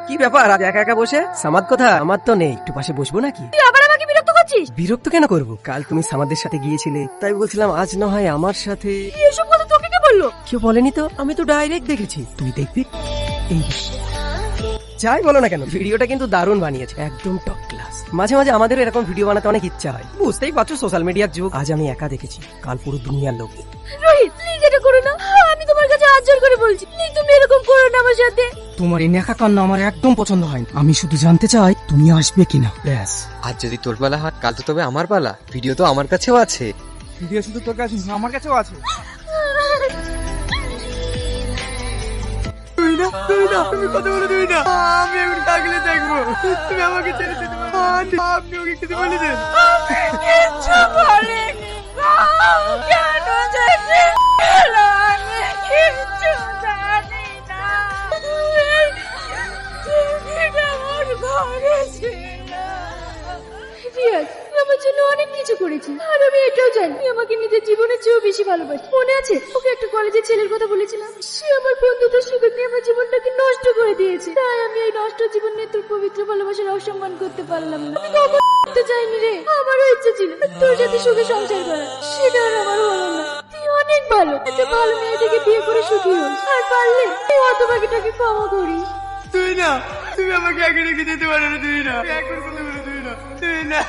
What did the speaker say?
কি ব্যাপার আজ একা একা বসে? সামাদ কথা আমার তো নেই, একটু পাশে বসবো নাকি? তুই আবার আমাকে বিরক্ত করছিস? বিরক্ত কেন করবো? কাল তুমি সামাদের সাথে গিয়েছিলে, তাই বলছিলাম আজ না হয় আমার সাথে। এসব কথা তোকে কে বললো? কেউ বলেনি তো, আমি তো ডাইরেক্ট দেখেছি। তুই দেখবি এই যাই বলো না কেন, ভিডিওটা কিন্তু দারুণ বানিয়েছে, একদম টপ ক্লাস। মাঝে মাঝে আমাদের এরকম ভিডিও বানাতে অনেক ইচ্ছা হয়, বুঝতেই পারছো সোশ্যাল মিডিয়ার যুগ। আজ আমি একা দেখেছি, কাল পুরো দুনিয়ার লোক। রোহিত প্লিজ এটা করো না, আমি তোমার কাছে হাত জোড় করে বলছি, প্লিজ তুমি এরকম করো না আমার সাথে। তোমার এই নেকা কান্না আমার একদম পছন্দ হয় না। আমি শুধু জানতে চাই তুমি আসবে কিনা, ব্যাস। আজ যদি তোর পালা হয়, কাল তো তবে আমার পালা। ভিডিও তো আমার কাছেও আছে। ভিডিও শুধু তোর কাছে না, আমার কাছেও আছে। তুমি কথা বলে দিবি না, আমি এখন থাকলে দেখবো। তুমি আমাকে ছেড়ে যেতে পারো, আপনি ওকে কিছু বলে দেন। কিচ্ছু বলিনি গো, কেন যেতে গেলো? আমি কিচ্ছু জানি না। তুমি আমার ঘরে ছিল। রিয়াজ আমার জন্য অনেক কিছু করেছি, আর আমি এটাও জানি তুই আমাকে নিজের জীবনের চেয়েও বেশি ভালোবাসি। মনে আছে ওকে একটা কলেজের ছেলের কথা বলেছিলাম, সে আমার বন্ধুদের সুযোগ নিয়ে আমার জীবনটাকে নষ্ট করে দিয়েছে। তাই আমি এই নষ্ট জীবন নিয়ে তোর পবিত্র ভালোবাসার অসম্মান করতে পারলাম না। আমি কখনো করতে চাইনি রে, আমারও ইচ্ছে ছিল তোর সাথে সুখে সংসার করার, সেটা আর আমার হলো না। তুই অনেক ভালো, একটা ভালো মেয়ে থেকে বিয়ে করে সুখী হোস, আর পারলে তুই হতভাগীটাকে ক্ষমা করিস। তুই না, তুমি আমাকে একা রেখে যেতে পারো না। তুই না, এখন কথা বলে তুই না, তুই না।